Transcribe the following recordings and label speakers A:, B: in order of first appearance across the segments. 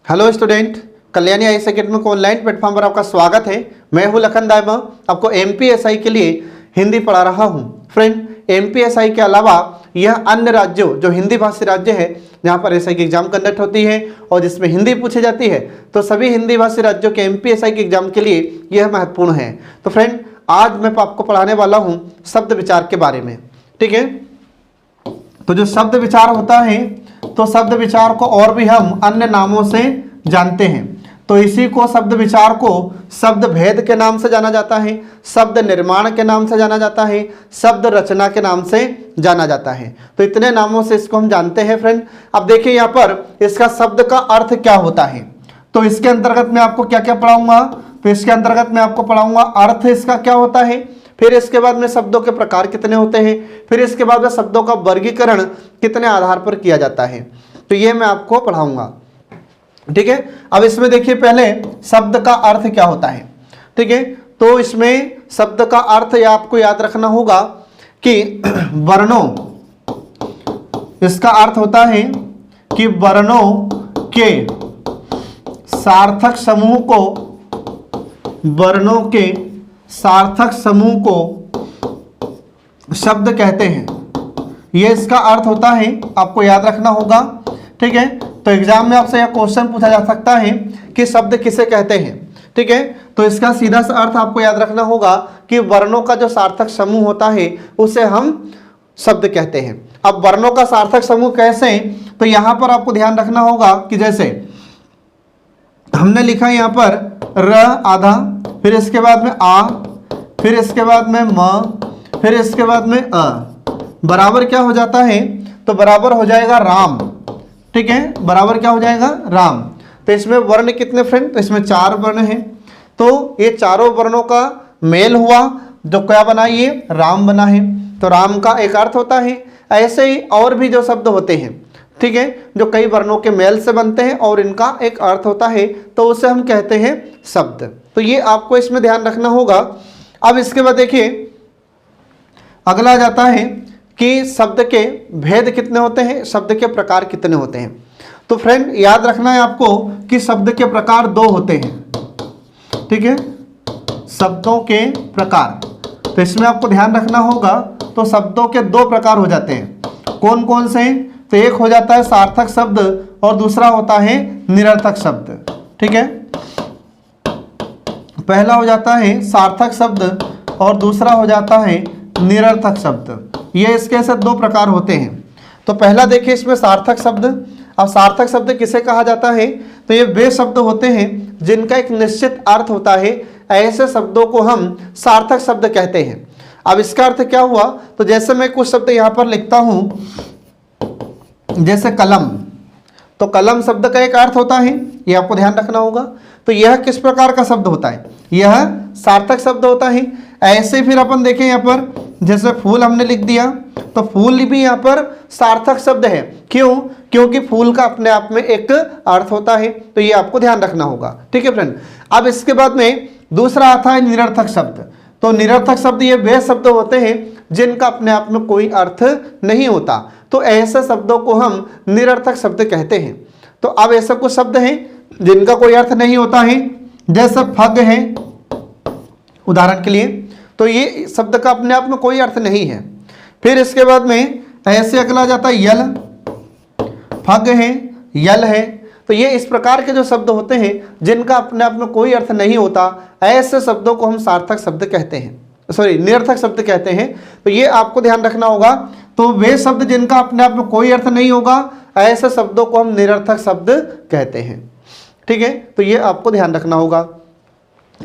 A: Hello student, Kalyani IAS academy को online platform पर आपका स्वागत है। मैं हूं लखन दायमा, आपको एमपीएसआई के लिए हिंदी पढ़ा रहा हूं। फ्रेंड, एमपीएसआई के अलावा यह अन्य राज्यों जो हिंदी भाषी राज्य है जहां पर एसआई की एग्जाम कंडक्ट होती है और जिसमें हिंदी पूछी जाती है, तो सभी हिंदी भाषी राज्यों के एमपीएसआई के एग्जाम के लिए यह महत्वपूर्ण है। तो फ्रेंड, आज मैं आपको पढ़ाने वाला हूँ शब्द विचार के बारे में। ठीक है, तो जो शब्द विचार होता है, तो शब्द विचार को और भी हम अन्य नामों से जानते हैं। तो इसी को शब्द विचार को शब्द भेद के नाम से जाना जाता है, शब्द निर्माण के नाम से जाना जाता है, शब्द रचना के नाम से जाना जाता है। तो इतने नामों से इसको हम जानते हैं फ्रेंड। अब देखिए यहाँ पर इसका शब्द का अर्थ क्या होता है। तो इसके अंतर्गत मैं आपको क्या क्या पढ़ाऊंगा, तो इसके अंतर्गत मैं आपको पढ़ाऊंगा अर्थ इसका क्या होता है, फिर इसके बाद में शब्दों के प्रकार कितने होते हैं, फिर इसके बाद में शब्दों का वर्गीकरण कितने आधार पर किया जाता है। तो ये मैं आपको पढ़ाऊंगा। ठीक है, अब इसमें देखिए पहले शब्द का अर्थ क्या होता है। ठीक है, तो इसमें शब्द का अर्थ आपको याद रखना होगा कि वर्णों, इसका अर्थ होता है कि वर्णों के सार्थक समूह को, वर्णों के सार्थक समूह को शब्द कहते हैं। यह इसका अर्थ होता है, आपको याद रखना होगा। ठीक है, तो एग्जाम में आपसे यह क्वेश्चन पूछा जा सकता है कि शब्द किसे कहते हैं। ठीक है, तो इसका सीधा सा अर्थ आपको याद रखना होगा कि वर्णों का जो सार्थक समूह होता है उसे हम शब्द कहते हैं। अब वर्णों का सार्थक समूह कैसे, तो यहां पर आपको ध्यान रखना होगा कि जैसे हमने लिखा है यहाँ पर र आधा, फिर इसके बाद में आ, फिर इसके बाद में म, फिर इसके बाद में अ, बराबर क्या हो जाता है, तो बराबर हो जाएगा राम। ठीक है, बराबर क्या हो जाएगा, राम। तो इसमें वर्ण कितने फ्रेंड, तो इसमें 4 वर्ण हैं। तो ये चारों वर्णों का मेल हुआ जो क्या बना, ये राम बना है। तो राम का एक अर्थ होता है। ऐसे ही और भी जो शब्द होते हैं, ठीक है, जो कई वर्णों के मेल से बनते हैं और इनका एक अर्थ होता है, तो उसे हम कहते हैं शब्द। तो ये आपको इसमें ध्यान रखना होगा। अब इसके बाद देखिए अगला आ जाता है कि शब्द के भेद कितने होते हैं, शब्द के प्रकार कितने होते हैं। तो फ्रेंड, याद रखना है आपको कि शब्द के प्रकार 2 होते हैं। ठीक है, शब्दों के प्रकार, तो इसमें आपको ध्यान रखना होगा। तो शब्दों के 2 प्रकार हो जाते हैं। कौन कौन से, तो एक हो जाता है सार्थक शब्द और दूसरा होता है निरर्थक शब्द। ठीक है, पहला हो जाता है सार्थक शब्द और दूसरा हो जाता है निरर्थक शब्द। ये इसके ऐसे 2 प्रकार होते हैं। तो पहला देखिए इसमें सार्थक शब्द। अब सार्थक शब्द किसे कहा जाता है, तो ये वे शब्द होते हैं जिनका एक निश्चित अर्थ होता है। ऐसे शब्दों को हम सार्थक शब्द कहते हैं। अब इसका अर्थ क्या हुआ, तो जैसे मैं कुछ शब्द यहाँ पर लिखता हूँ, जैसे कलम, तो कलम शब्द का एक अर्थ होता है, ये आपको ध्यान रखना होगा। तो यह किस प्रकार का शब्द होता है, यह सार्थक शब्द होता है। ऐसे फिर अपन देखें यहाँ पर जैसे फूल हमने लिख दिया, तो फूल भी यहाँ पर सार्थक शब्द है। क्यों, क्योंकि फूल का अपने आप में एक अर्थ होता है। तो ये आपको ध्यान रखना होगा। ठीक है फ्रेंड, अब इसके बाद में दूसरा आता है निरर्थक शब्द। तो निरर्थक शब्द ये वे शब्द होते हैं जिनका अपने आप में कोई अर्थ नहीं होता। तो ऐसे शब्दों को हम निरर्थक शब्द कहते हैं। तो अब ऐसे कुछ शब्द हैं जिनका कोई अर्थ नहीं होता है, जैसे फग है उदाहरण के लिए, तो ये शब्द का अपने आप में कोई अर्थ नहीं है। फिर इसके बाद में ऐसे अगला जाता है यल, फग है, यल है। तो ये इस प्रकार के जो शब्द होते हैं जिनका अपने आप में कोई अर्थ नहीं होता, ऐसे शब्दों को हम सार्थक शब्द कहते हैं, सॉरी निरर्थक शब्द कहते हैं। तो ये आपको ध्यान रखना होगा। तो वे शब्द जिनका अपने आप में कोई अर्थ नहीं होगा, ऐसे शब्दों को हम निरर्थक शब्द कहते हैं। ठीक है, तो ये आपको ध्यान रखना होगा।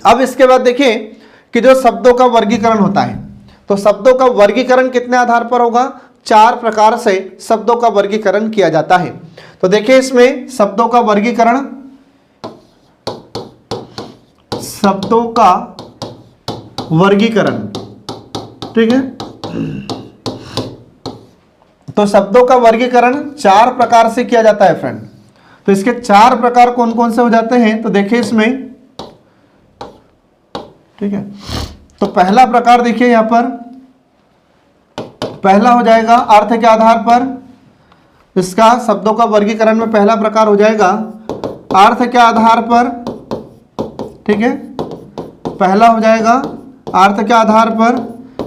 A: अब इसके बाद देखिए कि जो शब्दों का वर्गीकरण होता है, तो शब्दों का वर्गीकरण कितने आधार पर होगा, 4 प्रकार से शब्दों का वर्गीकरण किया जाता है। तो देखिए इसमें शब्दों का वर्गीकरण, शब्दों का वर्गीकरण, ठीक है, तो शब्दों का वर्गीकरण 4 प्रकार से किया जाता है फ्रेंड। तो इसके 4 प्रकार कौन कौन से हो जाते हैं, तो देखिए इसमें, ठीक है, तो पहला प्रकार देखिए यहां पर, पहला हो जाएगा अर्थ के आधार पर। इसका शब्दों का वर्गीकरण में पहला प्रकार हो जाएगा अर्थ के आधार पर, ठीक है, पहला हो जाएगा अर्थ के आधार पर,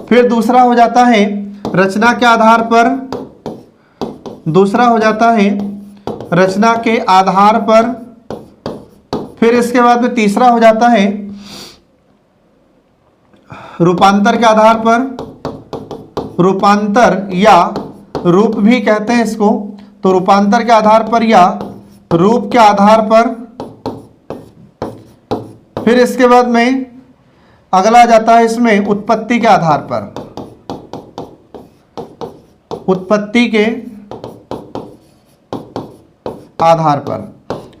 A: फिर दूसरा हो जाता है रचना के आधार पर, दूसरा हो जाता है रचना के आधार पर, फिर इसके बाद में तीसरा हो जाता है रूपांतर के आधार पर, रूपांतर या रूप भी कहते हैं इसको, तो रूपांतर के आधार पर या रूप के आधार पर, फिर इसके बाद में अगला आ जाता है इसमें उत्पत्ति के आधार पर, उत्पत्ति के आधार पर,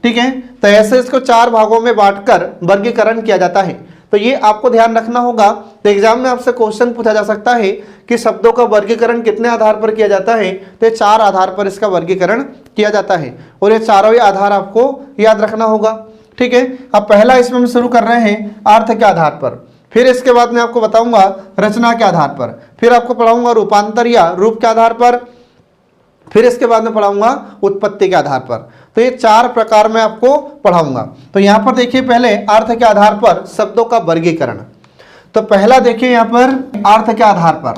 A: ठीक है। तो ऐसे इसको 4 भागों में बांटकर वर्गीकरण किया जाता है। तो ये आपको ध्यान रखना होगा। तो एग्जाम में आपसे क्वेश्चन पूछा जा सकता है कि शब्दों का वर्गीकरण कितने आधार पर किया जाता है, तो 4 आधार पर इसका वर्गीकरण किया जाता है और ये चारों ही आधार आपको याद रखना होगा, ठीक है। अब पहला इसमें हम शुरू कर रहे हैं अर्थ के आधार पर, फिर इसके बाद मैं आपको बताऊंगा रचना के आधार पर, फिर आपको पढ़ाऊंगा रूपांतर या रूप के आधार पर, फिर इसके बाद में पढ़ाऊंगा उत्पत्ति के आधार पर। तो ये 4 प्रकार में आपको पढ़ाऊंगा। तो यहाँ पर देखिए पहले अर्थ के आधार पर शब्दों का वर्गीकरण। तो पहला देखिए यहाँ पर अर्थ के आधार पर,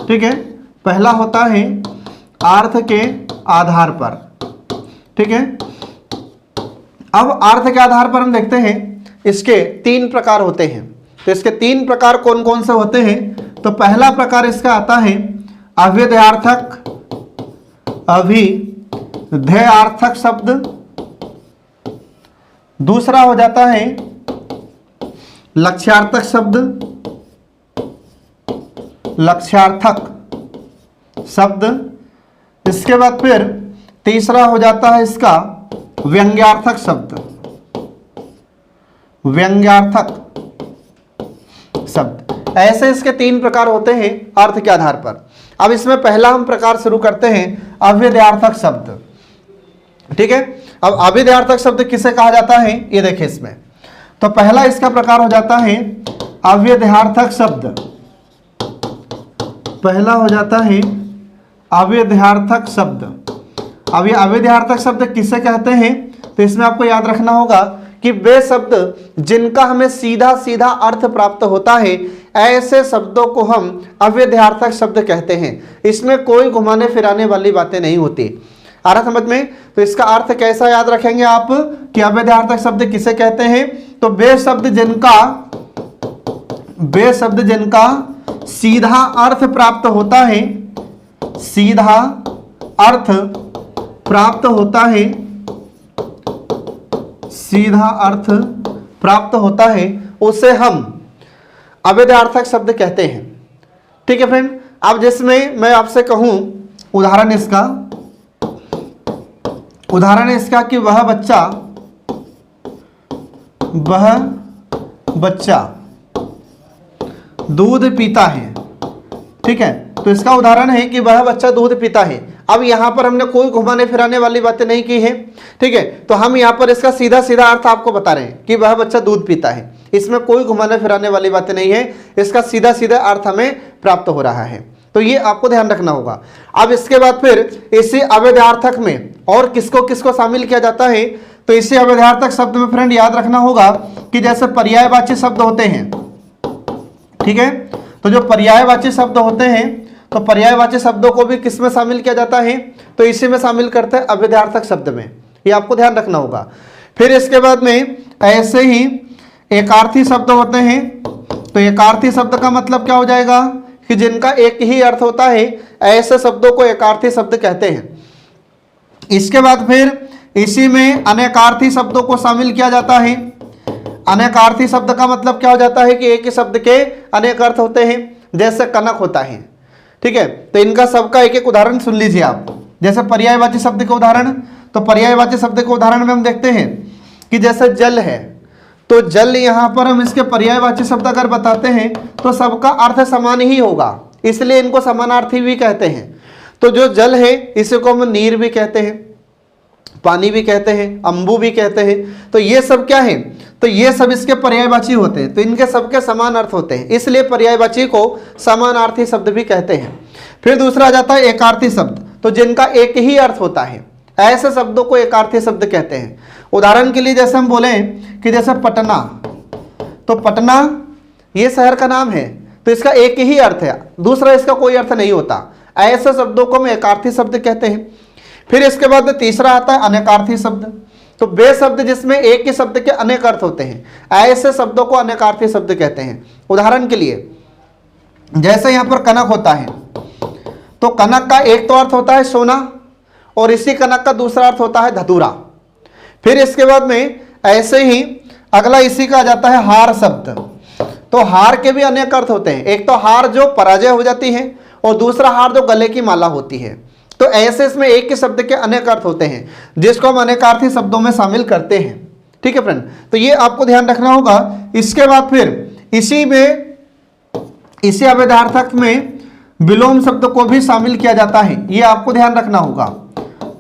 A: ठीक है, पहला होता है अर्थ के आधार पर, ठीक है। अब अर्थ के आधार पर हम देखते हैं इसके 3 प्रकार होते हैं। तो इसके 3 प्रकार कौन कौन से होते हैं? तो पहला प्रकार इसका आता है अभिधेयार्थक, अभिधेयार्थक शब्द। दूसरा हो जाता है लक्ष्यार्थक शब्द, लक्ष्यार्थक शब्द। इसके बाद फिर तीसरा हो जाता है इसका व्यंग्यार्थक शब्द, व्यंग्यार्थक शब्द। ऐसे इसके 3 प्रकार होते हैं अर्थ के आधार पर। अब इसमें पहला हम प्रकार शुरू करते हैं अभिधेयार्थक शब्द, ठीक है। अब अभिधेयार्थक शब्द किसे कहा जाता है ये देखिए इसमें। तो पहला इसका प्रकार हो जाता है अभिधेयार्थक शब्द, पहला हो जाता है अभिधेयार्थक शब्द। अब ये अभिधेयार्थक शब्द किसे कहते हैं? तो इसमें आपको याद रखना होगा कि वे शब्द जिनका हमें सीधा सीधा अर्थ प्राप्त होता है, ऐसे शब्दों को हम अभिधेयार्थक शब्द कहते हैं। इसमें कोई घुमाने फिराने वाली बातें नहीं होती। आ रहा समझ में? तो इसका अर्थ कैसा याद रखेंगे आप कि अभिधेयार्थक शब्द किसे कहते हैं? तो वे शब्द जिनका सीधा अर्थ प्राप्त होता है, सीधा अर्थ प्राप्त होता है, सीधा अर्थ प्राप्त होता है, उसे हम अभिधेयार्थक शब्द कहते हैं, ठीक है फ्रेंड। अब जिसमें मैं आपसे कहूं उदाहरण इसका कि वह बच्चा दूध पीता है, ठीक है। तो इसका उदाहरण है कि वह बच्चा दूध पीता है। अब यहां पर हमने कोई घुमाने फिराने वाली बातें नहीं की है, ठीक है। तो हम यहां पर इसका सीधा सीधा अर्थ आपको बता रहे हैं कि वह बच्चा दूध पीता है। इसमें कोई घुमाने फिराने वाली बातें नहीं है, इसका सीधा सीधा अर्थ हमें प्राप्त हो रहा है। तो ये आपको ध्यान रखना होगा। अब इसके बाद फिर इसी अभिधेयार्थक में और किसको किसको शामिल किया जाता है? तो इसी अभिधेयार्थक शब्द में फ्रेंड याद रखना होगा कि जैसे पर्यायवाची शब्द होते हैं, ठीक है। तो जो पर्यायवाची शब्द होते हैं, तो पर्यायवाची शब्दों को भी किस में शामिल किया जाता है? तो इसी में शामिल करते हैं अभिधेयार्थक शब्द में। ये आपको ध्यान रखना होगा। फिर इसके बाद में ऐसे ही एकार्थी शब्द होते हैं। तो एकार्थी शब्द का मतलब क्या हो जाएगा कि जिनका एक ही अर्थ होता है, ऐसे शब्दों को एकार्थी शब्द कहते हैं। इसके बाद फिर इसी में अनेकार्थी शब्दों को शामिल किया जाता है। अनेकार्थी शब्द का मतलब क्या हो जाता है कि एक ही शब्द के अनेक अर्थ होते हैं, जैसे कनक होता है, ठीक है। तो इनका सबका एक एक उदाहरण सुन लीजिए आप। जैसे पर्यायवाची शब्द के उदाहरण, तो पर्यायवाची शब्द के उदाहरण में हम देखते हैं कि जैसे जल है, तो जल यहां पर हम इसके पर्यायवाची शब्द अगर बताते हैं तो सबका अर्थ समान ही होगा, इसलिए इनको समानार्थी भी कहते हैं। तो जो जल है इसी को हम नीर भी कहते हैं, पानी भी कहते हैं, अंबु भी कहते हैं। तो ये सब क्या है? तो ये सब इसके पर्यायवाची होते हैं। तो इनके सबके समान अर्थ होते हैं, इसलिए पर्यायवाची को समानार्थी शब्द भी कहते हैं। फिर दूसरा आ जाता है एकार्थी शब्द, तो जिनका एक ही अर्थ होता है, ऐसे शब्दों को एकार्थी शब्द कहते हैं। उदाहरण के लिए जैसे हम बोले कि जैसे पटना, तो पटना ये शहर का नाम है, तो इसका एक ही अर्थ है, दूसरा इसका कोई अर्थ नहीं होता। ऐसे शब्दों को हम एकार्थी शब्द कहते हैं। फिर इसके बाद में तीसरा आता है अनेकार्थी शब्द। तो वे शब्द जिसमें एक ही शब्द के अनेक अर्थ होते हैं, ऐसे शब्दों को अनेकार्थी शब्द कहते हैं। उदाहरण के लिए जैसे यहाँ पर कनक होता है, तो कनक का एक तो अर्थ होता है सोना, और इसी कनक का दूसरा अर्थ होता है धतूरा। फिर इसके बाद में ऐसे ही अगला इसी का आ जाता है हार शब्द। तो हार के भी अनेक अर्थ होते हैं, एक तो हार जो पराजय हो जाती है, और दूसरा हार जो गले की माला होती है। तो ऐसे इसमें एक ही शब्द के अनेक अर्थ होते हैं, जिसको हम अनेकार्थी शब्दों में शामिल करते हैं। ठीक है फ्रेंड, तो ये आपको ध्यान रखना होगा। इसके बाद फिर इसी अवैधार्थक में विलोम शब्द को भी शामिल किया जाता है, ये आपको ध्यान रखना होगा।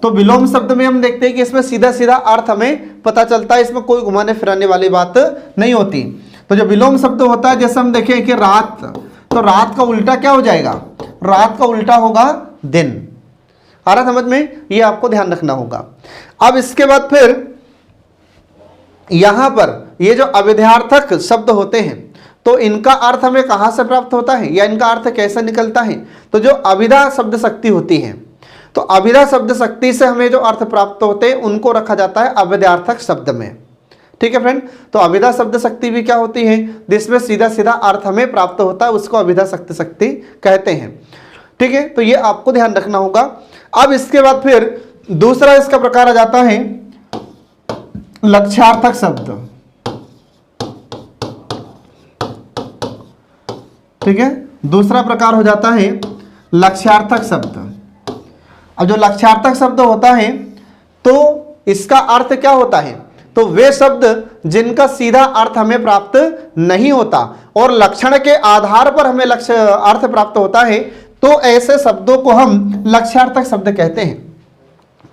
A: तो विलोम शब्द में हम देखते हैं कि इसमें सीधा सीधा अर्थ हमें पता चलता है, इसमें कोई घुमाने फिराने वाली बात नहीं होती। तो जो विलोम शब्द होता है, जैसे हम देखें कि रात, तो रात का उल्टा क्या हो जाएगा, रात का उल्टा होगा दिन। आ रहा समझ में, ये आपको ध्यान रखना होगा। अब इसके बाद फिर यहां पर ये जो अविध्यार्थक शब्द होते हैं, तो इनका अर्थ हमें कहां से प्राप्त होता है, या इनका अर्थ कैसे निकलता है। तो जो अभिधा शब्द शक्ति होती है, तो अभिधा शब्द शक्ति से हमें जो अर्थ प्राप्त होते हैं, उनको रखा जाता है अविध्यार्थक शब्द में। ठीक है फ्रेंड, तो अभिधा शब्द शक्ति भी क्या होती है, जिसमें सीधा सीधा अर्थ हमें प्राप्त होता है, उसको अभिधा शक्ति कहते हैं। ठीक है, तो ये आपको ध्यान रखना होगा। अब इसके बाद फिर दूसरा इसका प्रकार आ जाता है लक्ष्यार्थक शब्द। ठीक है, दूसरा प्रकार हो जाता है लक्ष्यार्थक शब्द। अब जो लक्ष्यार्थक शब्द होता है, तो इसका अर्थ क्या होता है, तो वे शब्द जिनका सीधा अर्थ हमें प्राप्त नहीं होता और लक्षण के आधार पर हमें लक्ष्य अर्थ प्राप्त होता है, तो ऐसे शब्दों को हम लक्ष्यार्थक शब्द कहते हैं।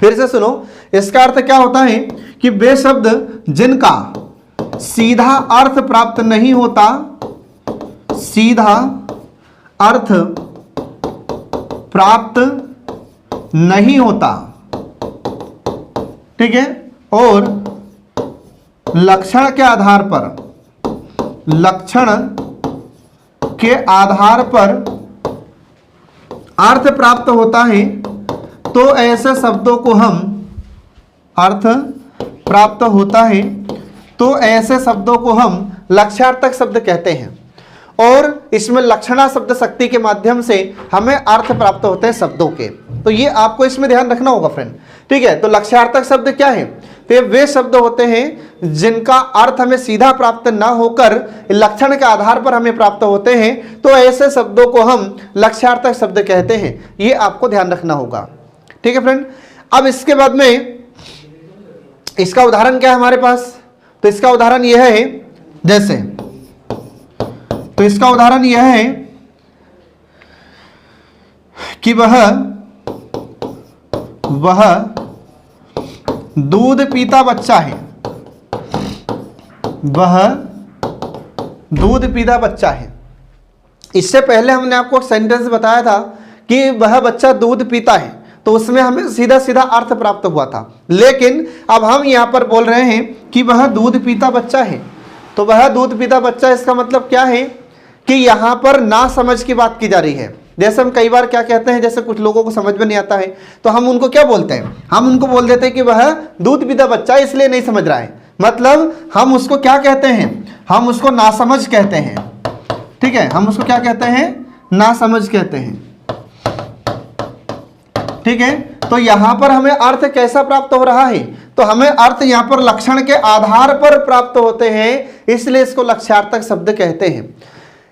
A: फिर से सुनो, इसका अर्थ क्या होता है कि वे शब्द जिनका सीधा अर्थ प्राप्त नहीं होता, सीधा अर्थ प्राप्त नहीं होता, ठीक है, और लक्षण के आधार पर, लक्षण के आधार पर अर्थ प्राप्त होता है, तो ऐसे शब्दों को हम अर्थ प्राप्त होता है, तो ऐसे शब्दों को हम लक्ष्यार्थक शब्द कहते हैं। और इसमें लक्षणा शब्द शक्ति के माध्यम से हमें अर्थ प्राप्त होते हैं शब्दों के। तो ये आपको इसमें ध्यान रखना होगा फ्रेंड। ठीक है, तो लक्ष्यार्थक शब्द क्या है, तो वे शब्द होते हैं जिनका अर्थ हमें सीधा प्राप्त ना होकर लक्षण के आधार पर हमें प्राप्त होते हैं, तो ऐसे शब्दों को हम लक्ष्यार्थक शब्द कहते हैं। ये आपको ध्यान रखना होगा। ठीक है फ्रेंड, अब इसके बाद में इसका उदाहरण क्या है हमारे पास, तो इसका उदाहरण यह है, जैसे, तो इसका उदाहरण यह है कि वह दूध पीता बच्चा है, वह दूध पीता बच्चा है। इससे पहले हमने आपको एक सेंटेंस बताया था कि वह बच्चा दूध पीता है, तो उसमें हमें सीधा सीधा अर्थ प्राप्त हुआ था। लेकिन अब हम यहां पर बोल रहे हैं कि वह दूध पीता बच्चा है, तो वह दूध पीता बच्चा, इसका मतलब क्या है कि यहां पर ना समझ की बात की जा रही है। जैसे हम कई बार क्या कहते हैं, जैसे कुछ लोगों को समझ में नहीं आता है, तो हम उनको क्या बोलते हैं, हम उनको बोल देते हैं कि वह दूध पीता बच्चा इसलिए नहीं समझ रहा है। मतलब हम उसको क्या कहते हैं, हम उसको नासमझ कहते हैं। ठीक है, हम उसको क्या कहते हैं, नासमझ कहते हैं। ठीक है, तो यहां पर हमें अर्थ कैसा प्राप्त हो रहा है, तो हमें अर्थ यहां पर लक्षण के आधार पर प्राप्त होते हैं, इसलिए इसको लक्ष्यार्थक शब्द कहते हैं।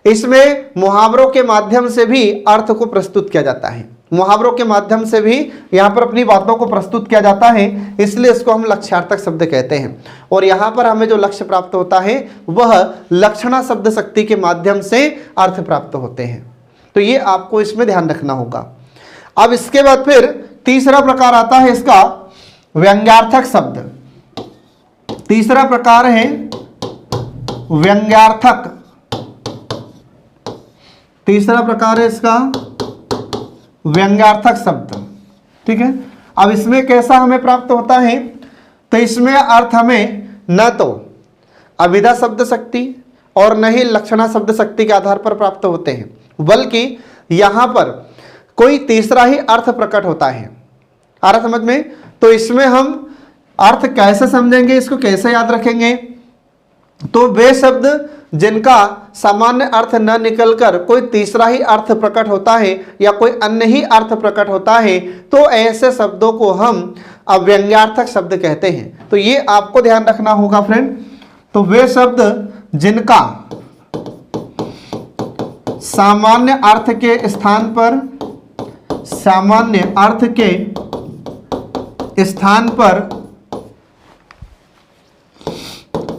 A: इसमें मुहावरों के माध्यम से भी अर्थ को प्रस्तुत किया जाता है, मुहावरों के माध्यम से भी यहां पर अपनी बातों को प्रस्तुत किया जाता है, इसलिए इसको हम लक्ष्यार्थक शब्द कहते हैं। और यहां पर हमें जो लक्ष्य प्राप्त होता है वह लक्षणा शब्द शक्ति के माध्यम से अर्थ प्राप्त होते हैं। तो ये आपको इसमें ध्यान रखना होगा। अब इसके बाद फिर तीसरा प्रकार आता है इसका व्यंग्यार्थक शब्द। तीसरा प्रकार है व्यंग्यार्थक, तीसरा प्रकार है इसका व्यंग्यार्थक शब्द। ठीक है, अब इसमें कैसा हमें प्राप्त होता है, तो इसमें अर्थ हमें न तो अभिधा शब्द शक्ति और न ही लक्षणा शब्द शक्ति के आधार पर प्राप्त होते हैं, बल्कि यहां पर कोई तीसरा ही अर्थ प्रकट होता है। आ रहा समझ में? तो इसमें हम अर्थ कैसे समझेंगे, इसको कैसे याद रखेंगे? तो वे शब्द जिनका सामान्य अर्थ न निकलकर कोई तीसरा ही अर्थ प्रकट होता है या कोई अन्य ही अर्थ प्रकट होता है, तो ऐसे शब्दों को हम अव्यंग्यार्थक शब्द कहते हैं। तो ये आपको ध्यान रखना होगा फ्रेंड। तो वे शब्द जिनका सामान्य अर्थ के स्थान पर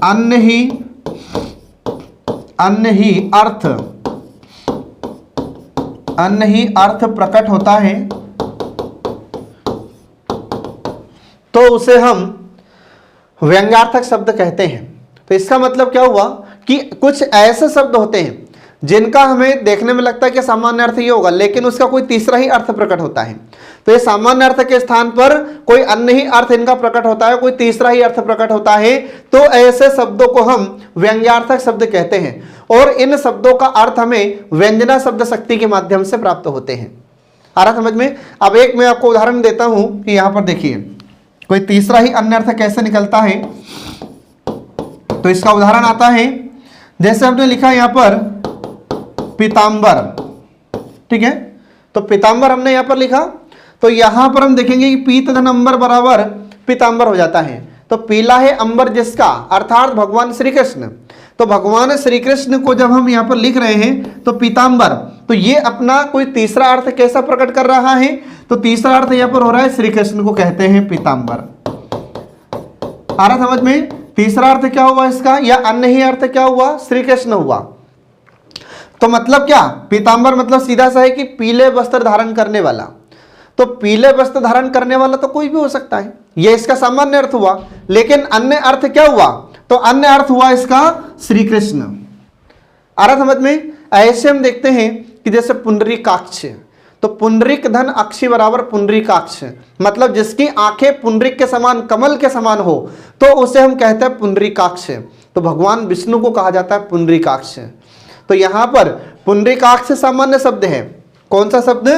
A: अन्य ही अर्थ प्रकट होता है, तो उसे हम व्यंग्यार्थक शब्द कहते हैं। तो इसका मतलब क्या हुआ कि कुछ ऐसे शब्द होते हैं जिनका हमें देखने में लगता है कि सामान्य अर्थ ये होगा, लेकिन उसका कोई तीसरा ही अर्थ प्रकट होता है। तो ये सामान्य अर्थ के स्थान पर कोई अन्य ही अर्थ इनका प्रकट होता है, कोई तीसरा ही अर्थ प्रकट होता है, तो ऐसे शब्दों को हम व्यंग्यार्थक शब्द कहते हैं। और इन शब्दों का अर्थ हमें व्यंजना शब्द शक्ति के माध्यम से प्राप्त होते हैं। आ रहा समझ में? अब एक मैं आपको उदाहरण देता हूं कि यहां पर देखिए कोई तीसरा ही अन्य अर्थ कैसे निकलता है। तो इसका उदाहरण आता है, जैसे हमने लिखा यहां पर पीतांबर, ठीक है? तो पीतांबर हमने यहां पर लिखा, तो यहां पर हम देखेंगे कि पीत धन अंबर बराबर पीतांबर हो जाता है। तो पीला है अंबर जिसका, अर्थात भगवान श्री कृष्ण। तो भगवान श्री कृष्ण को जब हम यहां पर लिख रहे हैं तो पीतांबर, तो ये अपना कोई तीसरा अर्थ कैसा प्रकट कर रहा है? तो तीसरा अर्थ यहां पर हो रहा है श्री कृष्ण को कहते हैं पीतांबर। आ रहा समझ में? तीसरा अर्थ क्या हुआ इसका, या अन्य ही अर्थ क्या हुआ? श्री कृष्ण हुआ। तो मतलब क्या, पीतांबर मतलब सीधा सा है कि पीले वस्त्र धारण करने वाला। तो पीले वस्त्र धारण करने वाला तो कोई भी हो सकता है, ये इसका सामान्य अर्थ हुआ। लेकिन अन्य अर्थ क्या हुआ? तो अन्य अर्थ हुआ इसका श्री कृष्ण। आ रहा समझ में? ऐसे हम देखते हैं कि जैसे पुंडरीकाक्ष, तो पुंडरीक धन अक्षी बराबर पुंडरीकाक्ष, मतलब जिसकी आंखें पुंडरीक के समान, कमल के समान हो, तो उसे हम कहते हैं पुंडरीकाक्ष। तो भगवान विष्णु को कहा जाता है पुंडरीकाक्ष। तो यहां पर पुंडरीकाक्ष सामान्य शब्द है। कौन सा शब्द?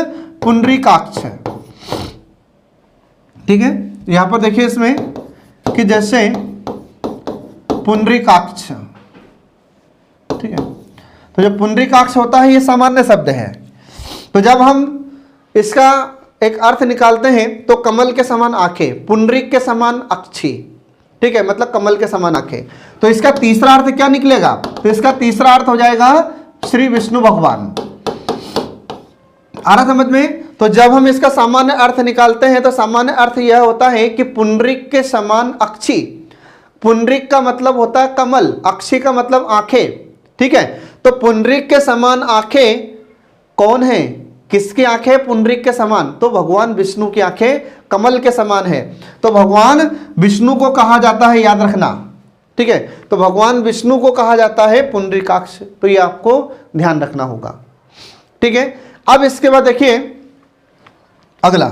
A: पुंडरीकाक्ष। ठीक है, यहां पर देखिए इसमें कि जैसे पुंडरीकाक्ष, ठीक है, तो जो पुंडरीकाक्ष होता है ये सामान्य शब्द है। तो जब हम इसका एक अर्थ निकालते हैं तो कमल के समान आंखें, पुंडरीक के समान अक्षी, ठीक है, मतलब कमल के समान आंखें। तो इसका तीसरा अर्थ क्या निकलेगा? तो इसका तीसरा अर्थ हो जाएगा श्री विष्णु भगवान। आ रहा समझ में? तो जब हम इसका सामान्य अर्थ निकालते हैं तो सामान्य अर्थ यह होता है कि पुंडरीक के समान अक्षी। पुंडरीक का मतलब होता है कमल, अक्षी का मतलब आंखें, ठीक है। तो पुंडरीक के समान आंखें कौन है? किसकी आंखें पुंडरीक के समान? तो भगवान विष्णु की आंखें कमल के समान है। तो भगवान विष्णु को कहा जाता है, याद रखना, ठीक है। तो भगवान विष्णु को कहा जाता है पुंडरीकाक्ष। तो ये आपको ध्यान रखना होगा, ठीक है। अब इसके बाद देखिए अगला।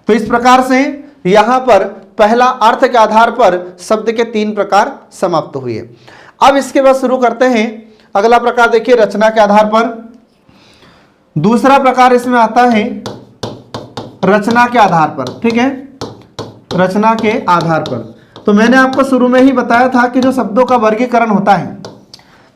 A: तो इस प्रकार से यहां पर पहला अर्थ के आधार पर शब्द के 3 प्रकार समाप्त हुए। अब इसके बाद शुरू करते हैं अगला प्रकार। देखिए रचना के आधार पर दूसरा प्रकार इसमें आता है रचना के आधार पर, ठीक है, रचना के आधार पर। तो मैंने आपको शुरू में ही बताया था कि जो शब्दों का वर्गीकरण होता है,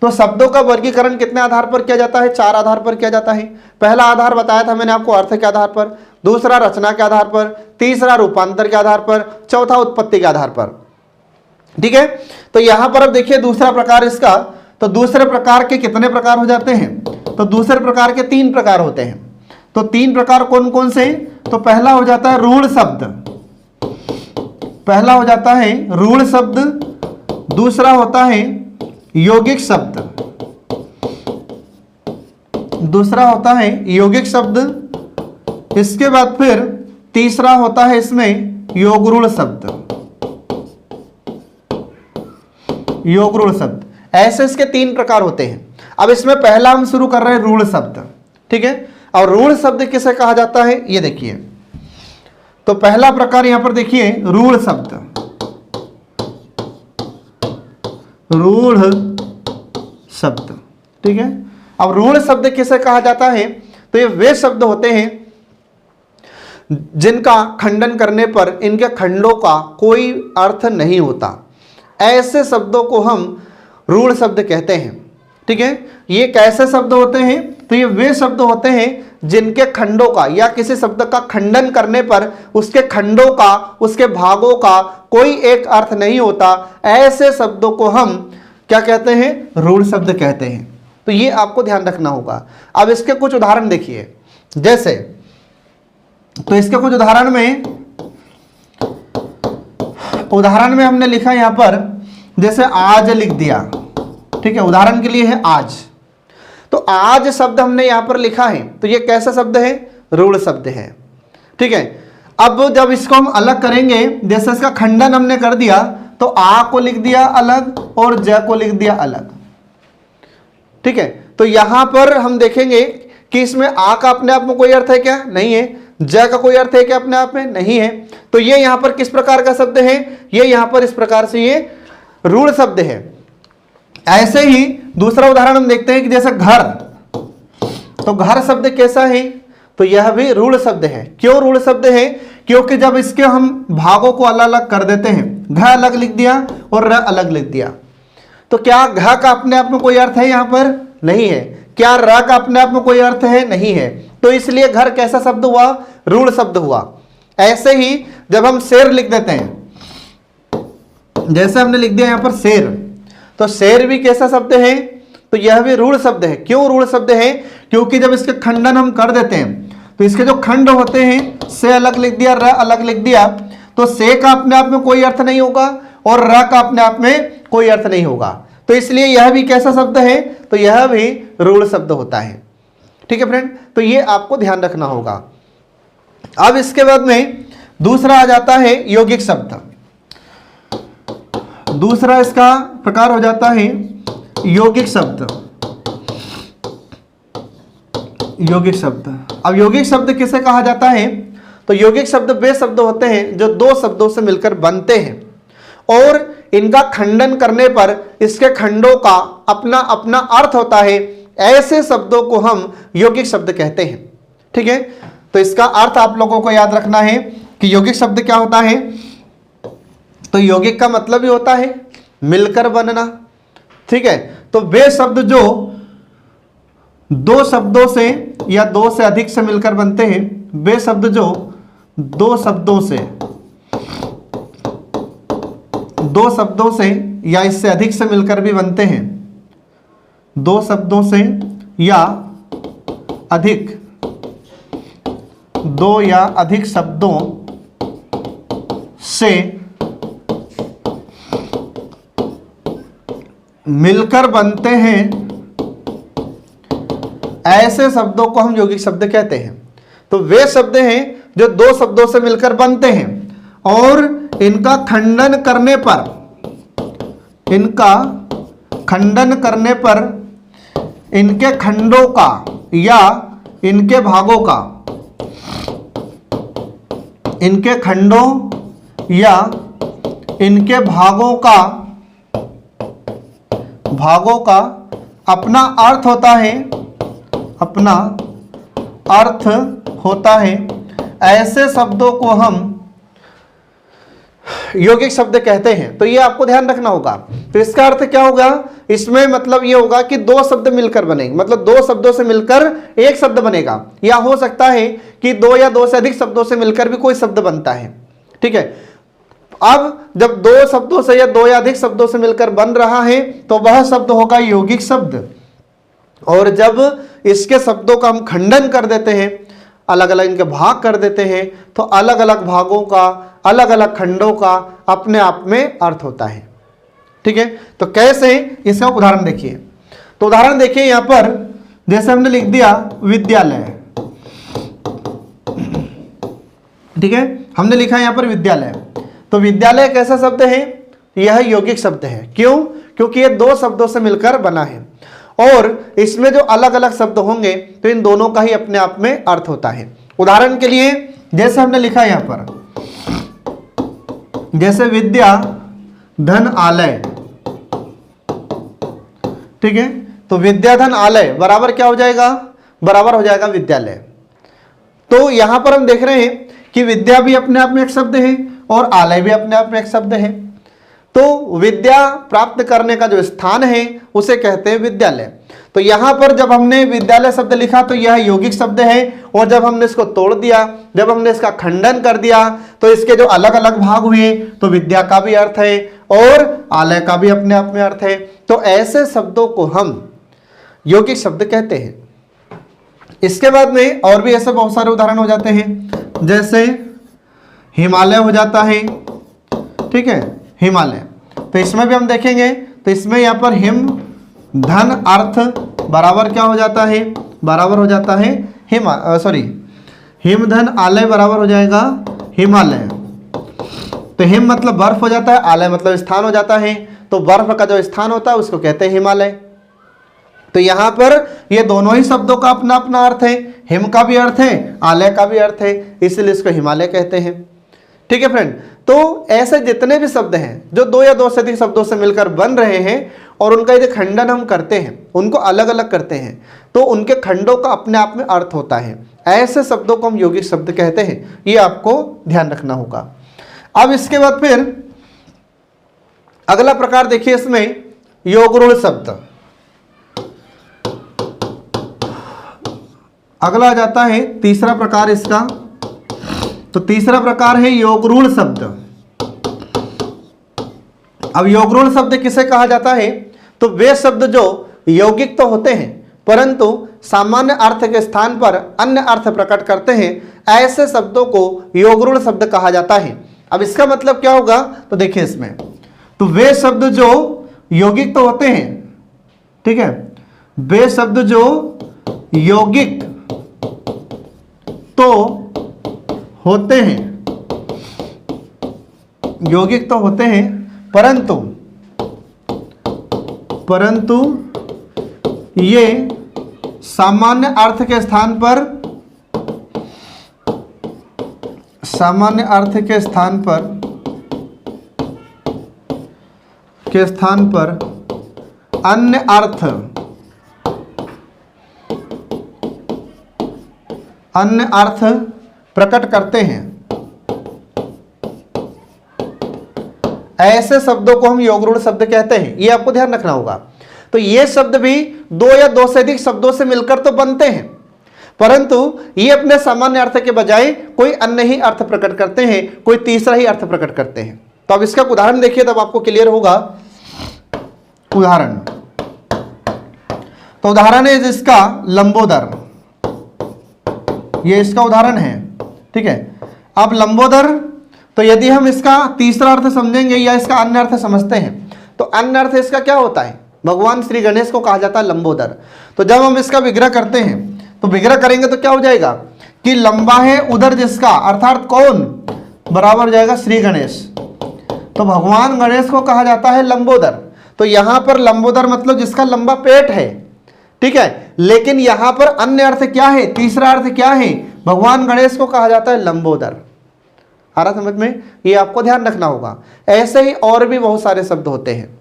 A: तो शब्दों का वर्गीकरण कितने आधार पर किया जाता है? 4 आधार पर किया जाता है। पहला आधार बताया था मैंने आपको अर्थ के आधार पर, दूसरा रचना के आधार पर, तीसरा रूपांतर के आधार पर, चौथा उत्पत्ति के आधार पर, ठीक है। तो यहां पर अब देखिए दूसरा प्रकार इसका। तो दूसरे प्रकार के कितने प्रकार हो जाते हैं? तो दूसरे प्रकार के 3 प्रकार होते हैं। तो 3 प्रकार कौन कौन से? तो पहला हो जाता है रूढ़ शब्द, पहला हो जाता है रूढ़ शब्द, दूसरा होता है यौगिक शब्द, दूसरा होता है यौगिक शब्द, इसके बाद फिर तीसरा होता है इसमें योगरूढ़ शब्द, योगरूढ़ शब्द। ऐसे इसके 3 प्रकार होते हैं। अब इसमें पहला हम शुरू कर रहे हैं रूढ़ शब्द, ठीक है। और रूढ़ शब्द किसे कहा जाता है ये देखिए। तो पहला प्रकार यहां पर देखिए रूढ़ शब्द। रूढ़ शब्द। ठीक है, अब रूढ़ शब्द किसे कहा जाता है? तो ये वे शब्द होते हैं जिनका खंडन करने पर इनके खंडों का कोई अर्थ नहीं होता। ऐसे शब्दों को हम रूढ़ शब्द कहते हैं। ठीक है, ये कैसे शब्द होते हैं? तो ये वे शब्द होते हैं जिनके खंडों का या किसी शब्द का खंडन करने पर उसके खंडों का, उसके भागों का कोई एक अर्थ नहीं होता। ऐसे शब्दों को हम क्या कहते हैं? रूढ़ शब्द कहते हैं। तो ये आपको ध्यान रखना होगा। अब इसके कुछ उदाहरण देखिए, जैसे तो इसके कुछ उदाहरण में हमने लिखा यहां पर, जैसे आज लिख दिया। ठीक है, उदाहरण के लिए है आज। तो आज शब्द हमने यहां पर लिखा है, तो ये कैसा शब्द है? रूढ़ शब्द है। ठीक है, अब जब इसको हम अलग करेंगे, जैसे इसका खंडन हमने कर दिया, तो आ को लिख दिया अलग और ज को लिख दिया अलग। ठीक है, तो यहां पर हम देखेंगे कि इसमें आ का अपने आप में कोई अर्थ है क्या? नहीं है। ज का कोई अर्थ है क्या अपने आप में? नहीं है। तो ये यहां पर किस प्रकार का शब्द है? ये यहां पर इस प्रकार से ये रूढ़ शब्द है। ऐसे ही दूसरा उदाहरण हम देखते हैं कि जैसे घर, तो घर शब्द कैसा है? तो यह भी रूढ़ शब्द है। क्यों रूढ़ शब्द है? क्योंकि जब इसके हम भागों को अलग अलग कर देते हैं, घ अलग लिख दिया और र अलग लिख दिया, तो क्या घ का अपने आप में कोई अर्थ है? यहां पर नहीं है। क्या र का अपने आप में कोई अर्थ है? नहीं है। तो इसलिए घर कैसा शब्द हुआ? रूढ़ शब्द हुआ। ऐसे ही जब हम शेर लिख देते हैं, जैसे हमने लिख दिया यहां पर शेर, तो शेर भी कैसा शब्द है? तो यह भी रूढ़ शब्द है। क्यों रूढ़ शब्द है? क्योंकि जब इसके खंडन हम कर देते हैं, तो इसके जो खंड होते हैं, से अलग लिख दिया, र अलग लिख दिया, तो से का अपने आप में कोई अर्थ नहीं होगा और र का अपने आप में कोई अर्थ नहीं होगा। तो इसलिए यह भी कैसा शब्द है? तो यह भी रूढ़ शब्द होता है। ठीक है फ्रेंड, तो ये आपको ध्यान रखना होगा। अब इसके बाद में दूसरा आ जाता है यौगिक शब्द। दूसरा इसका प्रकार हो जाता है यौगिक शब्द। यौगिक शब्द, अब यौगिक शब्द किसे कहा जाता है? तो यौगिक शब्द वे शब्द होते हैं जो दो शब्दों से मिलकर बनते हैं और इनका खंडन करने पर इसके खंडों का अपना अपना अर्थ होता है। ऐसे शब्दों को हम यौगिक शब्द कहते हैं। ठीक है, तो इसका अर्थ आप लोगों को याद रखना है कि यौगिक शब्द क्या होता है। तो यौगिक का मतलब ही होता है मिलकर बनना। ठीक है, तो वे शब्द जो दो शब्दों से या दो से अधिक से मिलकर बनते हैं, वे शब्द जो दो शब्दों से या इससे अधिक से मिलकर भी बनते हैं, दो शब्दों से या अधिक, दो या अधिक शब्दों से मिलकर बनते हैं, ऐसे शब्दों को हम यौगिक शब्द कहते हैं। तो वे शब्द हैं जो दो शब्दों से मिलकर बनते हैं और इनका खंडन करने पर इनके खंडों का या इनके भागों का, इनके खंडों या इनके भागों का अपना अर्थ होता है। ऐसे शब्दों को हम यौगिक शब्द कहते हैं। तो ये आपको ध्यान रखना होगा। तो इसका अर्थ क्या होगा? इसमें मतलब ये होगा कि दो शब्द मिलकर बनेंगे, मतलब दो शब्दों से मिलकर एक शब्द बनेगा, या हो सकता है कि दो या दो से अधिक शब्दों से मिलकर भी कोई शब्द बनता है। ठीक है, अब जब दो शब्दों से या दो या अधिक शब्दों से मिलकर बन रहा है तो वह शब्द होगा यौगिक शब्द। और जब इसके शब्दों का हम खंडन कर देते हैं, अलग अलग इनके भाग कर देते हैं, तो अलग अलग भागों का, अलग अलग खंडों का अपने आप में अर्थ होता है। ठीक है, तो कैसे, इसका उदाहरण देखिए। तो उदाहरण देखिए यहां पर, जैसे हमने लिख दिया विद्यालय। ठीक है, हमने लिखा यहां पर विद्यालय। तो विद्यालय कैसा शब्द है? यह यौगिक शब्द है। क्यों? क्योंकि यह दो शब्दों से मिलकर बना है और इसमें जो अलग अलग शब्द होंगे तो इन दोनों का ही अपने आप में अर्थ होता है। उदाहरण के लिए जैसे हमने लिखा यहां पर, जैसे विद्या धन आलय, ठीक है, तो विद्याधन आलय बराबर क्या हो जाएगा, बराबर हो जाएगा विद्यालय। तो यहां पर हम देख रहे हैं कि विद्या भी अपने आप में एक शब्द है और आलय भी अपने आप में एक शब्द है। तो विद्या प्राप्त करने का जो स्थान है उसे कहते हैं विद्यालय। तो यहां पर जब हमने विद्यालय शब्द लिखा तो यह यौगिक शब्द है, और जब हमने इसको तोड़ दिया, जब हमने इसका खंडन कर दिया, तो इसके जो अलग अलग भाग हुए, तो विद्या का भी अर्थ है और आलय का भी अपने आप में अर्थ है। तो ऐसे शब्दों को हम यौगिक शब्द कहते हैं। इसके बाद में और भी ऐसे बहुत सारे उदाहरण हो जाते हैं, जैसे हिमालय हो जाता है, ठीक है, हिमालय। तो इसमें भी हम देखेंगे, तो इसमें यहाँ पर हिम धन अर्थ बराबर क्या हो जाता है, बराबर हो जाता है हिम धन आलय बराबर हो जाएगा हिमालय। तो हिम मतलब बर्फ हो जाता है, आलय मतलब स्थान हो जाता है। तो बर्फ का जो स्थान होता है उसको कहते हैं हिमालय। तो यहां पर ये दोनों ही शब्दों का अपना अपना अर्थ है, हिम का भी अर्थ है, आलय का भी अर्थ है, इसलिए इसको हिमालय कहते हैं। ठीक है फ्रेंड, तो ऐसे जितने भी शब्द हैं जो दो या दो से अधिक शब्दों से मिलकर बन रहे हैं और उनका यदि खंडन हम करते हैं, उनको अलग अलग करते हैं, तो उनके खंडों का अपने आप में अर्थ होता है। ऐसे शब्दों को हम यौगिक शब्द कहते हैं, ये आपको ध्यान रखना होगा। अब इसके बाद फिर अगला प्रकार देखिए, इसमें योगरूढ़ शब्द। अगला आ जाता है तीसरा प्रकार इसका। तो तीसरा प्रकार है योगरूढ़ शब्द। अब योगरूढ़ शब्द किसे कहा जाता है, तो वे शब्द जो यौगिक तो होते हैं परंतु सामान्य अर्थ के स्थान पर अन्य अर्थ प्रकट करते हैं, ऐसे शब्दों को योगरूढ़ शब्द कहा जाता है। अब इसका मतलब क्या होगा, तो देखिए इसमें, तो वे शब्द जो यौगिक तो होते हैं, ठीक है, वे शब्द जो यौगिक तो होते हैं, यौगिक तो होते हैं, परंतु ये सामान्य अर्थ के स्थान पर, सामान्य अर्थ के स्थान पर अन्य अर्थ प्रकट करते हैं, ऐसे शब्दों को हम योगरूढ़ शब्द कहते हैं। ये आपको ध्यान रखना होगा। तो ये शब्द भी दो या दो से अधिक शब्दों से मिलकर तो बनते हैं, परंतु ये अपने सामान्य अर्थ के बजाय कोई अन्य ही अर्थ प्रकट करते हैं, कोई तीसरा ही अर्थ प्रकट करते हैं। तो अब इसका उदाहरण देखिए, तब आपको क्लियर होगा। उदाहरण, तो उदाहरण है जिसका लंबोदर, ये इसका उदाहरण है, ठीक है। अब लंबोदर, तो यदि हम इसका तीसरा अर्थ समझेंगे या इसका अन्य अर्थ समझते हैं, तो अन्य अर्थ इसका क्या होता है, भगवान श्री गणेश को कहा जाता है लंबोदर। तो जब हम इसका विग्रह करते हैं, तो विग्रह करेंगे तो क्या हो जाएगा कि लंबा है उधर जिसका, अर्थात कौन, बराबर हो जाएगा श्री गणेश। तो भगवान गणेश को कहा जाता है लंबोदर। तो यहां पर लंबोदर मतलब जिसका लंबा पेट है, ठीक है, लेकिन यहां पर अन्य अर्थ क्या है, तीसरा अर्थ क्या है, भगवान गणेश को कहा जाता है लंबोदर। आ रहा समझ में, ये आपको ध्यान रखना होगा। ऐसे ही और भी बहुत सारे शब्द होते हैं,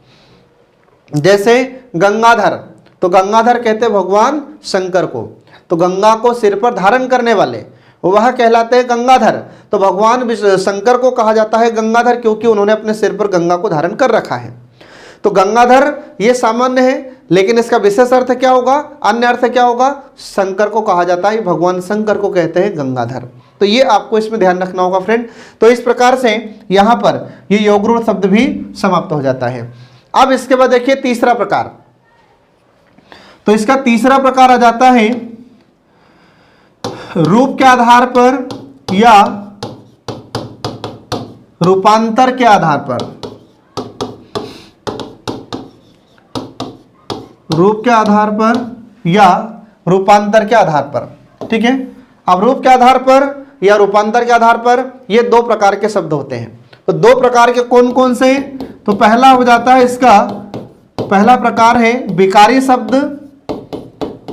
A: जैसे गंगाधर। तो गंगाधर कहते हैं भगवान शंकर को, तो गंगा को सिर पर धारण करने वाले वह कहलाते हैं गंगाधर। तो भगवान शंकर को कहा जाता है गंगाधर, क्योंकि उन्होंने अपने सिर पर गंगा को धारण कर रखा है। तो गंगाधर ये सामान्य है, लेकिन इसका विशेष अर्थ क्या होगा, अन्य अर्थ क्या होगा, शंकर को कहा जाता है, भगवान शंकर को कहते हैं गंगाधर। तो ये आपको इसमें ध्यान रखना होगा फ्रेंड। तो इस प्रकार से यहां पर ये योगरूढ़ शब्द भी समाप्त हो जाता है। अब इसके बाद देखिए तीसरा प्रकार। तो इसका तीसरा प्रकार आ जाता है रूप के आधार पर या रूपांतर के आधार पर। रूप के आधार पर या रूपांतर के आधार पर, ठीक है। अब रूप के आधार पर या रूपांतर के आधार पर ये दो प्रकार के शब्द होते हैं। तो दो प्रकार के कौन कौन से, तो पहला हो जाता है इसका, पहला प्रकार है विकारी शब्द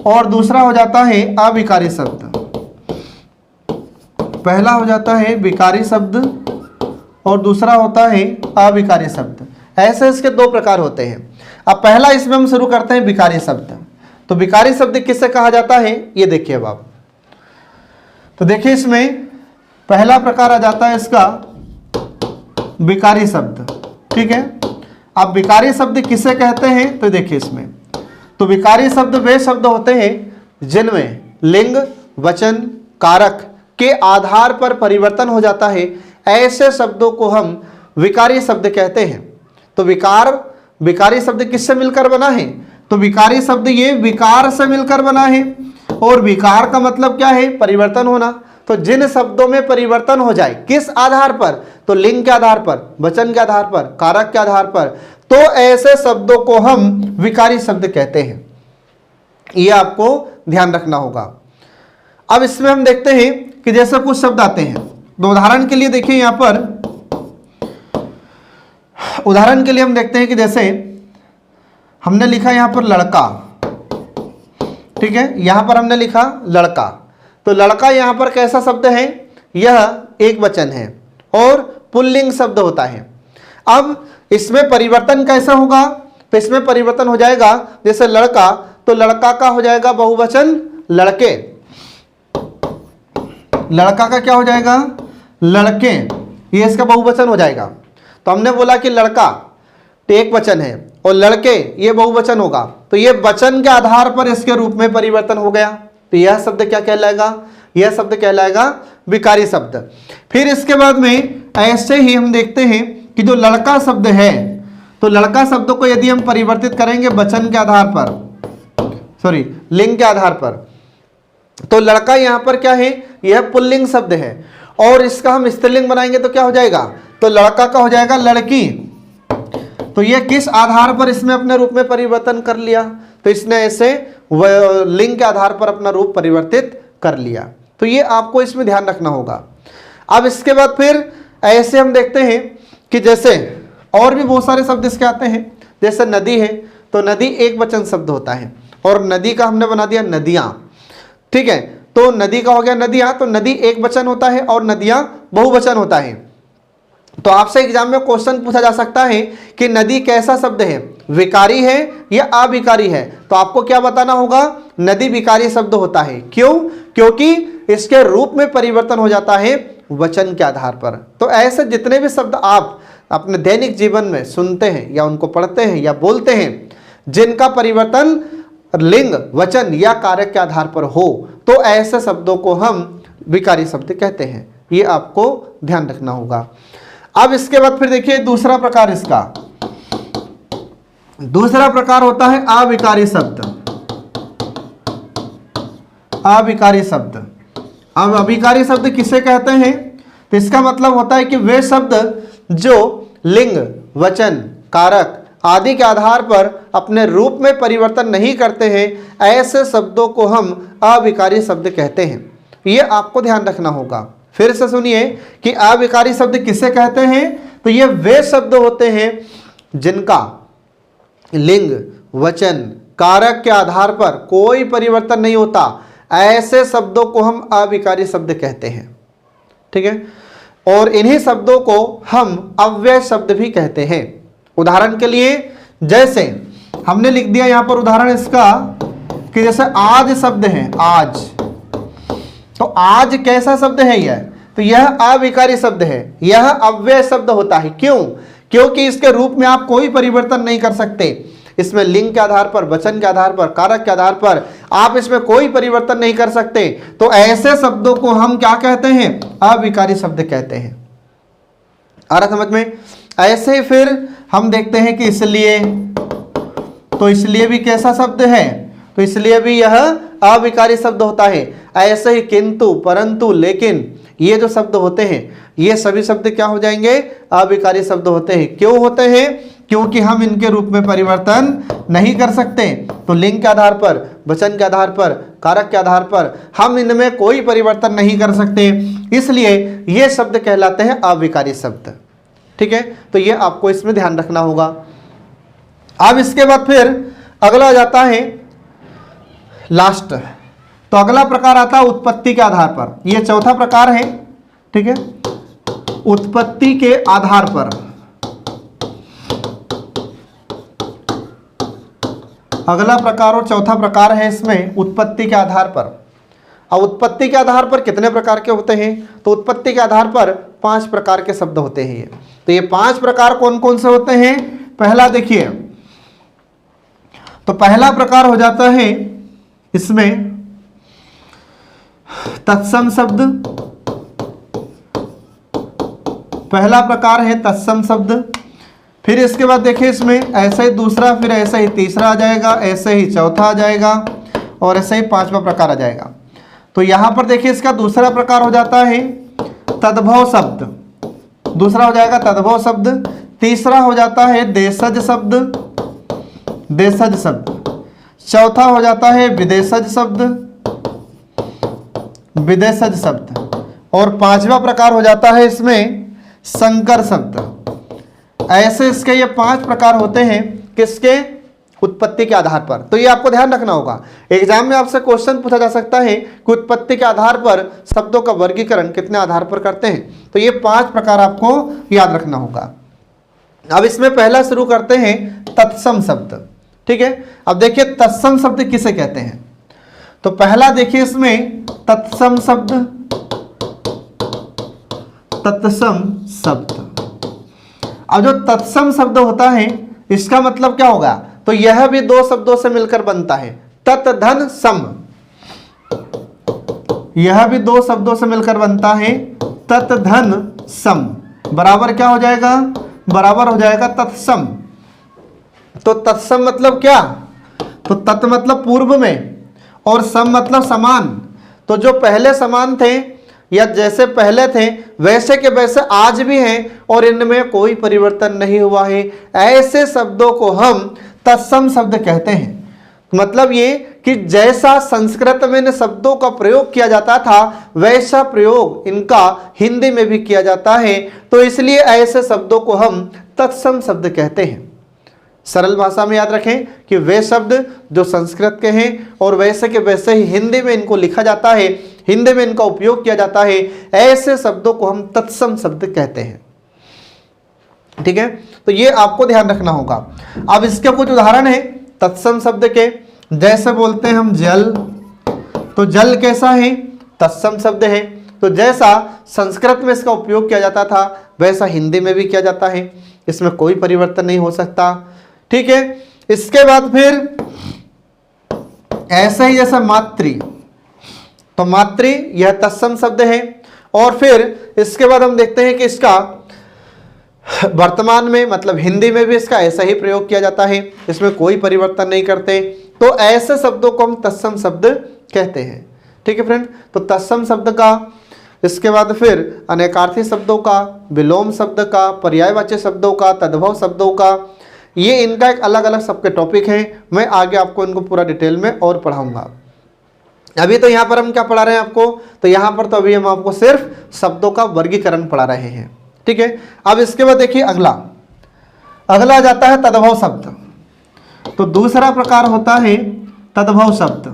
A: और दूसरा हो जाता है अविकारी शब्द। पहला हो जाता है विकारी शब्द और दूसरा होता है अविकारी शब्द। ऐसे इसके दो प्रकार होते हैं। अब पहला इसमें हम शुरू करते हैं विकारी शब्द। तो विकारी शब्द किससे कहा जाता है, ये देखिए अब आप। तो देखिए इसमें पहला प्रकार आ जाता है इसका विकारी शब्द, ठीक है। अब विकारी शब्द किसे कहते हैं, तो देखिए इसमें, तो विकारी शब्द वे शब्द होते हैं जिनमें लिंग, वचन, कारक के आधार पर परिवर्तन हो जाता है, ऐसे शब्दों को हम विकारी शब्द कहते हैं। तो विकारी शब्द किससे मिलकर बना है, तो विकारी शब्द ये विकार से मिलकर बना है। और विकार का मतलब क्या है, परिवर्तन होना। तो जिन शब्दों में परिवर्तन हो जाए, किस आधार पर, तो लिंग के आधार पर, वचन के आधार पर, कारक के आधार पर, तो ऐसे शब्दों को हम विकारी शब्द कहते हैं। ये आपको ध्यान रखना होगा। अब इसमें हम देखते हैं कि जैसे कुछ शब्द आते हैं, तो उदाहरण के लिए देखिए यहां पर, उदाहरण के लिए हम देखते हैं कि जैसे हमने लिखा यहां पर लड़का, ठीक है, यहां पर हमने लिखा लड़का। तो लड़का यहां पर कैसा शब्द है, यह एक वचन है और पुल्लिंग शब्द होता है। अब इसमें परिवर्तन कैसा होगा, तो इसमें परिवर्तन हो जाएगा, जैसे लड़का, तो लड़का का हो जाएगा बहुवचन लड़के, लड़का का क्या हो जाएगा, लड़के, ये इसका बहुवचन हो जाएगा। तो हमने बोला कि लड़का एक वचन है और लड़के ये बहुवचन होगा, तो ये वचन के आधार पर इसके रूप में परिवर्तन हो गया। तो यह शब्द क्या कहलाएगा, यह शब्द कहलाएगा विकारी शब्द। फिर इसके बाद में ऐसे ही हम देखते हैं कि जो लड़का शब्द है, तो लड़का शब्द को यदि हम परिवर्तित करेंगे वचन के आधार पर, सॉरी लिंग के आधार पर, तो लड़का यहां पर क्या है, यह पुल्लिंग शब्द है। और इसका हम स्त्रीलिंग बनाएंगे तो क्या हो जाएगा, तो लड़का का हो जाएगा लड़की। तो यह किस आधार पर इसने अपने रूप में परिवर्तन कर लिया, तो इसने ऐसे लिंग के आधार पर अपना रूप परिवर्तित कर लिया। तो ये आपको इसमें ध्यान रखना होगा। अब इसके बाद फिर ऐसे हम देखते हैं कि जैसे और भी बहुत सारे शब्द इसके आते हैं, जैसे नदी है, तो नदी एक वचन शब्द होता है और नदी का हमने बना दिया नदियां, ठीक है। तो नदी का हो गया नदियां, तो नदी एक वचन होता है और नदियां बहुवचन होता है। तो आपसे एग्जाम में क्वेश्चन पूछा जा सकता है कि नदी कैसा शब्द है, विकारी है या अविकारी है, तो आपको क्या बताना होगा, नदी विकारी शब्द होता है। क्यों, क्योंकि इसके रूप में परिवर्तन हो जाता है वचन के आधार पर। तो ऐसे जितने भी शब्द आप अपने दैनिक जीवन में सुनते हैं या उनको पढ़ते हैं या बोलते हैं, जिनका परिवर्तन लिंग, वचन या कारक के आधार पर हो, तो ऐसे शब्दों को हम विकारी शब्द कहते हैं। ये आपको ध्यान रखना होगा। अब इसके बाद फिर देखिए दूसरा प्रकार, इसका दूसरा प्रकार होता है अविकारी शब्द। अविकारी शब्द, अब अविकारी शब्द किसे कहते हैं, तो इसका मतलब होता है कि वे शब्द जो लिंग, वचन, कारक आदि के आधार पर अपने रूप में परिवर्तन नहीं करते हैं, ऐसे शब्दों को हम अविकारी शब्द कहते हैं। ये आपको ध्यान रखना होगा। फिर से सुनिए कि अविकारी शब्द किसे कहते हैं, तो ये वे शब्द होते हैं जिनका लिंग, वचन, कारक के आधार पर कोई परिवर्तन नहीं होता, ऐसे शब्दों को हम अविकारी शब्द कहते हैं, ठीक है। और इन्हीं शब्दों को हम अव्यय शब्द भी कहते हैं। उदाहरण के लिए जैसे हमने लिख दिया यहां पर उदाहरण इसका कि जैसे आज शब्द है, आज, तो आज कैसा शब्द है यह, तो यह अविकारी शब्द है, यह अव्यय शब्द होता है। क्यों, क्योंकि इसके रूप में आप कोई परिवर्तन नहीं कर सकते। इसमें लिंग के आधार पर, वचन के आधार पर, कारक के आधार पर आप इसमें कोई परिवर्तन नहीं कर सकते। तो ऐसे शब्दों को हम क्या कहते हैं, अविकारी शब्द कहते हैं। आ रहा समझ में। ऐसे फिर हम देखते हैं कि इसलिए, तो इसलिए भी कैसा शब्द है, तो इसलिए भी यह अविकारी शब्द होता है। ऐसे ही किंतु, परंतु, लेकिन, ये जो शब्द होते हैं ये सभी शब्द क्या हो जाएंगे, अविकारी शब्द होते हैं। क्यों होते हैं, क्योंकि हम इनके रूप में परिवर्तन नहीं कर सकते। तो लिंग के आधार पर, वचन के आधार पर, कारक के आधार पर हम इनमें कोई परिवर्तन नहीं कर सकते, इसलिए ये शब्द कहलाते हैं अविकारी शब्द, ठीक है। तो ये आपको इसमें ध्यान रखना होगा। अब इसके बाद फिर अगला जाता है लास्ट, तो अगला प्रकार आता है उत्पत्ति के आधार पर। यह चौथा प्रकार है, ठीक है, उत्पत्ति के आधार पर। अगला प्रकार और चौथा प्रकार है इसमें उत्पत्ति के आधार पर। अब उत्पत्ति के आधार पर कितने प्रकार के होते हैं? तो उत्पत्ति के आधार पर 5 प्रकार के शब्द होते हैं ये। तो ये 5 प्रकार कौन कौन से होते हैं? पहला देखिए, तो पहला प्रकार हो जाता है इसमें तत्सम शब्द। पहला प्रकार है तत्सम शब्द। फिर इसके बाद देखिए इसमें ऐसे ही दूसरा, फिर ऐसे ही तीसरा आ जाएगा, ऐसे ही चौथा आ जाएगा और ऐसे ही 5वां प्रकार आ जाएगा। तो यहां पर देखिए इसका दूसरा प्रकार हो जाता है तद्भव शब्द। दूसरा हो जाएगा तद्भव शब्द। तीसरा हो जाता है देशज शब्द, देशज शब्द। चौथा हो जाता है विदेशज शब्द, विदेशज शब्द। और 5वां प्रकार हो जाता है इसमें संकर शब्द। ऐसे इसके ये 5 प्रकार होते हैं किसके? उत्पत्ति के आधार पर। तो ये आपको ध्यान रखना होगा, एग्जाम में आपसे क्वेश्चन पूछा जा सकता है कि उत्पत्ति के आधार पर शब्दों का वर्गीकरण कितने आधार पर करते हैं। तो ये 5 प्रकार आपको याद रखना होगा। अब इसमें पहला शुरू करते हैं तत्सम शब्द। ठीक है, अब देखिए तत्सम शब्द किसे कहते हैं? तो पहला देखिए इसमें तत्सम शब्द, तत्सम शब्द। अब जो तत्सम शब्द होता है इसका मतलब क्या होगा? तो यह भी 2 शब्दों से मिलकर बनता है, तत् धन सम। यह भी 2 शब्दों से मिलकर बनता है, तत् धन सम। बराबर क्या हो जाएगा? बराबर हो जाएगा तत्सम। तो तत्सम मतलब क्या? तो तत् मतलब पूर्व में और सम मतलब समान। तो जो पहले समान थे या जैसे पहले थे वैसे के वैसे आज भी हैं और इनमें कोई परिवर्तन नहीं हुआ है, ऐसे शब्दों को हम तत्सम शब्द कहते हैं। मतलब ये कि जैसा संस्कृत में इन शब्दों का प्रयोग किया जाता था वैसा प्रयोग इनका हिंदी में भी किया जाता है, तो इसलिए ऐसे शब्दों को हम तत्सम शब्द कहते हैं। सरल भाषा में याद रखें कि वे शब्द जो संस्कृत के हैं और वैसे के वैसे ही हिंदी में इनको लिखा जाता है, हिंदी में इनका उपयोग किया जाता है, ऐसे शब्दों को हम तत्सम शब्द कहते हैं। ठीक है, तो ये आपको ध्यान रखना होगा। अब इसके कुछ उदाहरण है तत्सम शब्द के। जैसे बोलते हैं हम जल, तो जल कैसा है? तत्सम शब्द है। तो जैसा संस्कृत में इसका उपयोग किया जाता था वैसा हिंदी में भी किया जाता है, इसमें कोई परिवर्तन नहीं हो सकता। ठीक है, इसके बाद फिर ऐसे ही जैसा मातृ, तो मातृ यह तत्सम शब्द है। और फिर इसके बाद हम देखते हैं कि इसका वर्तमान में मतलब हिंदी में भी इसका ऐसा ही प्रयोग किया जाता है, इसमें कोई परिवर्तन नहीं करते। तो ऐसे शब्दों को हम तत्सम शब्द कहते हैं। ठीक है फ्रेंड, तो तत्सम शब्द का, इसके बाद फिर अनेकार्थी शब्दों का, विलोम शब्द का, पर्यायवाची शब्दों का, तद्भव शब्दों का, ये इनका एक अलग अलग सबके टॉपिक हैं। मैं आगे आपको इनको पूरा डिटेल में और पढ़ाऊंगा। अभी तो यहाँ पर हम क्या पढ़ा रहे हैं आपको? तो यहाँ पर तो अभी हम आपको सिर्फ शब्दों का वर्गीकरण पढ़ा रहे हैं। ठीक है, अब इसके बाद देखिए अगला आ जाता है तद्भव शब्द। तो दूसरा प्रकार होता है तद्भव शब्द।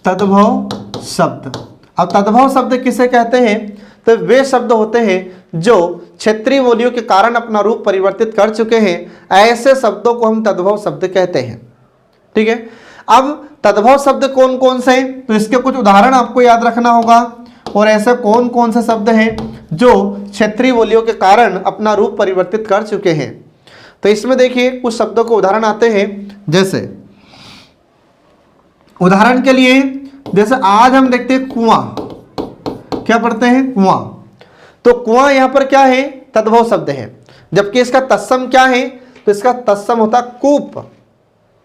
A: तद्भव शब्द। अब तद्भव शब्द किसे कहते हैं? तो वे शब्द होते हैं जो क्षेत्रीय बोलियों के कारण अपना रूप परिवर्तित कर चुके हैं, ऐसे शब्दों को हम तद्भव शब्द कहते हैं। ठीक है, अब तद्भव शब्द कौन कौन से हैं? तो इसके कुछ उदाहरण आपको याद रखना होगा। और ऐसे कौन कौन से शब्द हैं जो क्षेत्रीय बोलियों के कारण अपना रूप परिवर्तित कर चुके हैं? तो इसमें देखिए कुछ शब्दों के उदाहरण आते हैं। जैसे उदाहरण के लिए जैसे आज हम देखते हैं कुआं, क्या पढ़ते हैं? कुआं। तो कुआं यहां पर क्या है? तद्भव शब्द है। जबकि इसका तत्सम क्या है? तो इसका तत्सम होता कूप।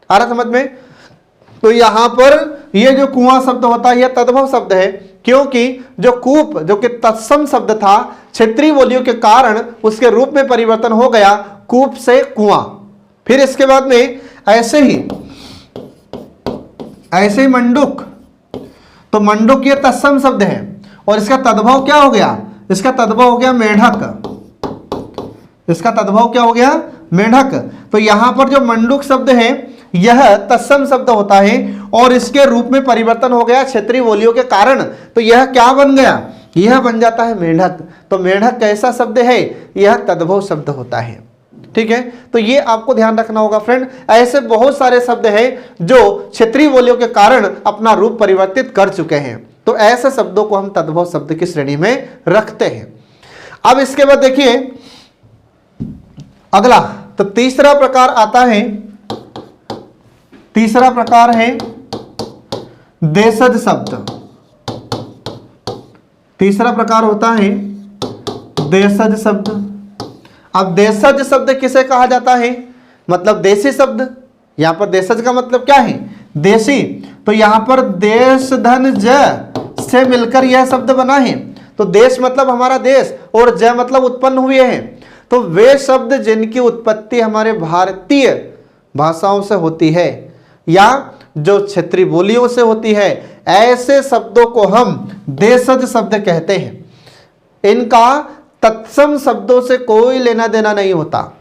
A: आ रहा समझ में? तो यहां पर ये जो कुआं शब्द होता है यह तद्भव शब्द है, क्योंकि जो कूप जो कि तत्सम शब्द था क्षेत्रीय बोलियों के कारण उसके रूप में परिवर्तन हो गया, कूप से कुआं। फिर इसके बाद में ऐसे ही मंडूक। तो मंडूक ये तत्सम शब्द है और इसका तद्भव क्या हो गया? इसका तद्भव हो गया मेढक। इसका तद्भव क्या हो गया? मेढक। तो यहां पर जो मंडूक शब्द है यह तत्सम शब्द होता है और इसके रूप में परिवर्तन हो गया क्षेत्रीय बोलियों के कारण। तो यह क्या बन गया? यह बन जाता है मेढक। तो मेढक कैसा शब्द है? यह तद्भव शब्द होता है। ठीक है, तो ये आपको ध्यान रखना होगा फ्रेंड। ऐसे बहुत सारे शब्द हैं जो क्षेत्रीय बोलियों के कारण अपना रूप परिवर्तित कर चुके हैं, तो ऐसे शब्दों को हम तद्भव शब्द की श्रेणी में रखते हैं। अब इसके बाद देखिए अगला, तो तीसरा प्रकार आता है, तीसरा प्रकार है देशज शब्द। तीसरा प्रकार होता है देशज शब्द। अब देशज शब्द किसे कहा जाता है, मतलब देशी शब्द। यहां पर देशज का मतलब क्या है, देशी। तो यहां पर देश धन ज से मिलकर यह शब्द बना है। तो देश मतलब हमारा देश और ज मतलब उत्पन्न हुए हैं। तो वे शब्द जिनकी उत्पत्ति हमारे भारतीय भाषाओं से होती है या जो क्षेत्रीय बोलियों से होती है, ऐसे शब्दों को हम देशज शब्द कहते हैं। इनका तत्सम शब्दों से कोई लेना देना नहीं होता।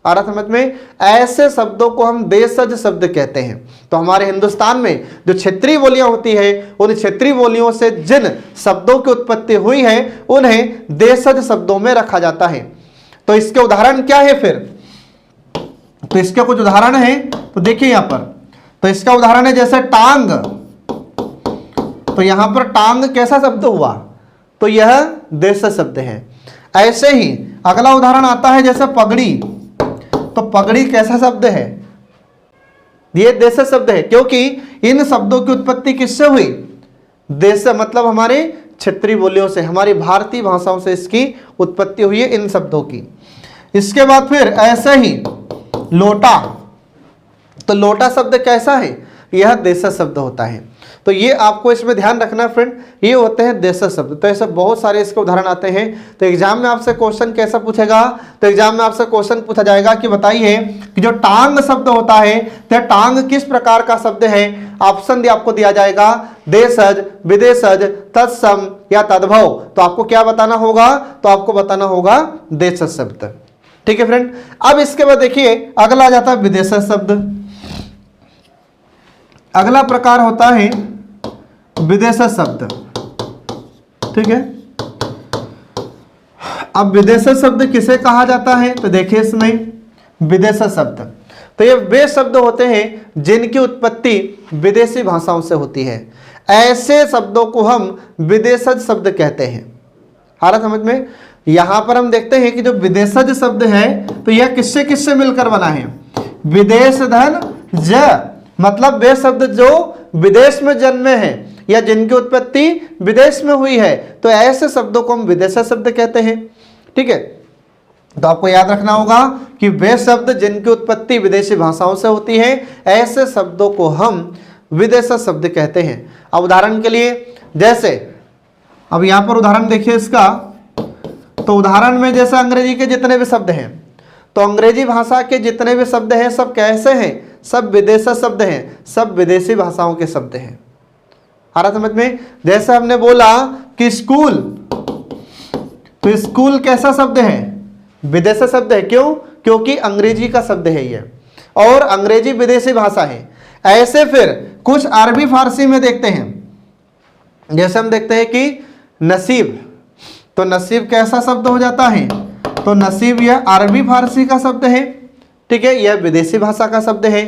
A: आ रहा समझ में? ऐसे शब्दों को हम देशज शब्द कहते हैं। तो हमारे हिंदुस्तान में जो क्षेत्रीय बोलियां होती है, उन क्षेत्रीय बोलियों से जिन शब्दों की उत्पत्ति हुई है उन्हें देशज शब्दों में रखा जाता है। तो इसके उदाहरण क्या है फिर, तो इसके कुछ उदाहरण है, तो देखिए यहां पर, तो इसका उदाहरण है जैसे टांग। तो यहां पर टांग कैसा शब्द हुआ, तो यह देशज शब्द है। ऐसे ही अगला उदाहरण आता है जैसे पगड़ी। तो पगड़ी कैसा शब्द है, ये देशज शब्द है, क्योंकि इन शब्दों की उत्पत्ति किससे हुई, देश मतलब हमारे क्षेत्रीय बोलियों से, हमारी भारतीय भाषाओं से इसकी उत्पत्ति हुई है इन शब्दों की। इसके बाद फिर ऐसे ही लोटा। तो लोटा शब्द कैसा है, यह देशज शब्द होता है। तो ये आपको इसमें ध्यान रखना फ्रेंड, ये होते हैं देशज शब्द। तो ऐसे बहुत सारे इसके उदाहरण आते हैं। तो एग्जाम में आपसे क्वेश्चन कैसा पूछेगा, तो एग्जाम में आपसे क्वेश्चन पूछा जाएगा कि बताइए कि जो टांग शब्द होता है, तो टांग किस प्रकार का शब्द है। ऑप्शन आपको दिया जाएगा देशज, विदेशज, तत्सम या तद्भव। तो आपको क्या बताना होगा, तो आपको बताना होगा देशज शब्द। ठीक है फ्रेंड। अब इसके बाद देखिए अगला आ जाता है विदेशज शब्द। अगला प्रकार होता है विदेशज शब्द। ठीक है, अब विदेशज शब्द किसे कहा जाता है, तो देखिए इसमें विदेशज शब्द, तो ये वे शब्द होते हैं जिनकी उत्पत्ति विदेशी भाषाओं से होती है। ऐसे शब्दों को हम विदेशज शब्द कहते हैं। आ रहा समझ में? यहां पर हम देखते हैं कि जो विदेशज शब्द है, तो यह किससे किससे मिलकर बना है, विदेश धन ज, मतलब वे शब्द जो विदेश में जन्मे हैं या जिनकी उत्पत्ति विदेश में हुई है, तो ऐसे शब्दों को हम विदेशज शब्द कहते हैं। ठीक है, तो आपको याद रखना होगा कि वे शब्द जिनकी उत्पत्ति विदेशी भाषाओं से होती है, ऐसे शब्दों को हम विदेशज शब्द कहते हैं। अब उदाहरण के लिए जैसे अब यहां पर उदाहरण देखिए इसका, तो उदाहरण में जैसे अंग्रेजी के जितने भी शब्द हैं, तो अंग्रेजी भाषा के जितने भी शब्द हैं सब कैसे हैं, सब विदेशज शब्द हैं, सब विदेशी भाषाओं के शब्द हैं। आ रहा समझ में? जैसे हमने बोला कि स्कूल, तो स्कूल कैसा शब्द है, विदेशी शब्द है। क्यों? क्योंकि अंग्रेजी का शब्द है ये, और अंग्रेजी विदेशी भाषा है। ऐसे फिर कुछ अरबी फारसी में देखते हैं, जैसे हम देखते हैं कि नसीब, तो नसीब कैसा शब्द हो जाता है, तो नसीब यह अरबी फारसी का शब्द है। ठीक है, यह विदेशी भाषा का शब्द है।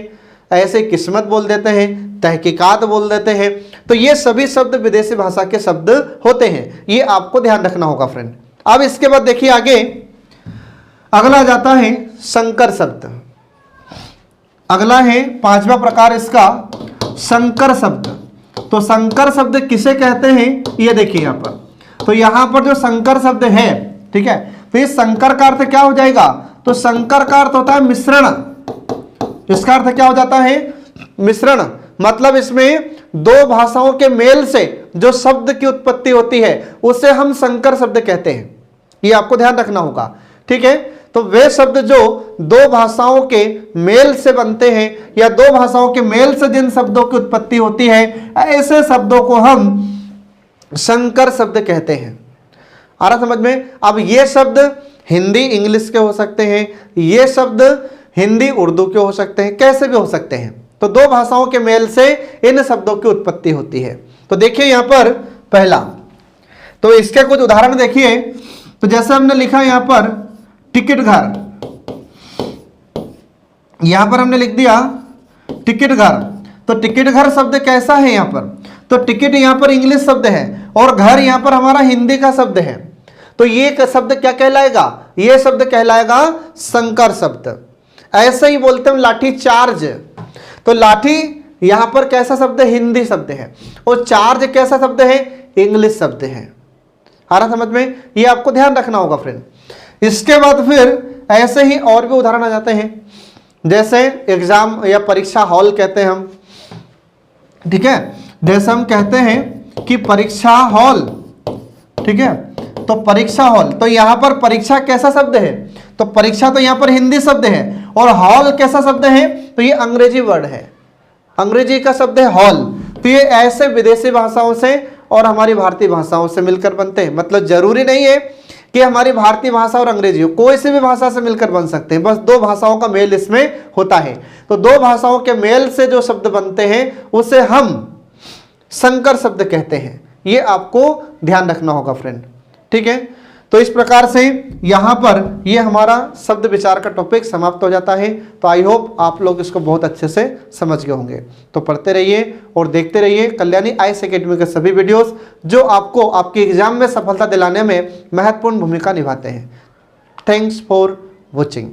A: ऐसे किस्मत बोल देते हैं, तहकीकात बोल देते हैं। तो ये सभी शब्द विदेशी भाषा के शब्द होते हैं, ये आपको ध्यान रखना होगा फ्रेंड। अब इसके बाद देखिए आगे अगला जाता है संकर शब्द। अगला है पांचवा प्रकार इसका संकर शब्द। तो संकर शब्द किसे कहते हैं, ये देखिए यहां पर, तो यहां पर जो संकर शब्द है, ठीक है, तो इस संकर का अर्थ क्या हो जाएगा, तो संकर का अर्थ होता है मिश्रण। इसका अर्थ क्या हो जाता है, मिश्रण। मतलब इसमें दो भाषाओं के मेल से जो शब्द की उत्पत्ति होती है उसे हम संकर शब्द कहते हैं। ये आपको ध्यान रखना होगा। ठीक है, तो वे शब्द जो दो भाषाओं के मेल से बनते हैं या दो भाषाओं के मेल से जिन शब्दों की उत्पत्ति होती है, ऐसे शब्दों को हम संकर शब्द कहते हैं। आ रहा समझ में? अब ये शब्द हिंदी इंग्लिश के हो सकते हैं, ये शब्द हिंदी उर्दू के हो सकते हैं, कैसे भी हो सकते हैं। तो दो भाषाओं के मेल से इन शब्दों की उत्पत्ति होती है। तो देखिए यहां पर पहला, तो इसके कुछ उदाहरण देखिए। तो जैसे हमने लिखा यहां पर टिकट घर, यहां पर हमने लिख दिया टिकट घर। तो टिकट घर शब्द कैसा है यहां पर? तो टिकट यहां पर इंग्लिश शब्द है और घर यहां पर हमारा हिंदी का शब्द है। तो ये शब्द क्या कहलाएगा? ये शब्द कहलाएगा संकर शब्द। ऐसे ही बोलते हैं लाठी चार्ज। तो लाठी यहां पर कैसा शब्द है? हिंदी शब्द है। और चार्ज कैसा शब्द है? इंग्लिश शब्द है। आ रहा समझ में? ये आपको ध्यान रखना होगा फ्रेंड। इसके बाद फिर ऐसे ही और भी उदाहरण आ जाते हैं, जैसे एग्जाम या परीक्षा हॉल कहते हैं हम, ठीक है। जैसे हम कहते हैं कि परीक्षा हॉल, ठीक है। तो परीक्षा हॉल, तो यहां पर परीक्षा कैसा शब्द है? तो परीक्षा तो यहां पर हिंदी शब्द है और हॉल कैसा शब्द है? तो ये अंग्रेजी वर्ड है, अंग्रेजी का शब्द है हॉल। तो ये ऐसे विदेशी भाषाओं से और हमारी भारतीय भाषाओं से मिलकर बनते हैं। मतलब जरूरी नहीं है कि हमारी भारतीय भाषा और अंग्रेजी हो, कोई सी भी भाषा से मिलकर बन सकते हैं, बस दो भाषाओं का मेल इसमें होता है। तो दो भाषाओं के मेल से जो शब्द बनते हैं उसे हम संकर शब्द कहते हैं। ये आपको ध्यान रखना होगा फ्रेंड, ठीक है। तो इस प्रकार से यहाँ पर ये हमारा शब्द विचार का टॉपिक समाप्त हो जाता है। तो आई होप आप लोग इसको बहुत अच्छे से समझ गए होंगे। तो पढ़ते रहिए और देखते रहिए कल्याणी आईएएस एकेडमी के सभी वीडियोस, जो आपको आपके एग्जाम में सफलता दिलाने में महत्वपूर्ण भूमिका निभाते हैं। Thanks for watching.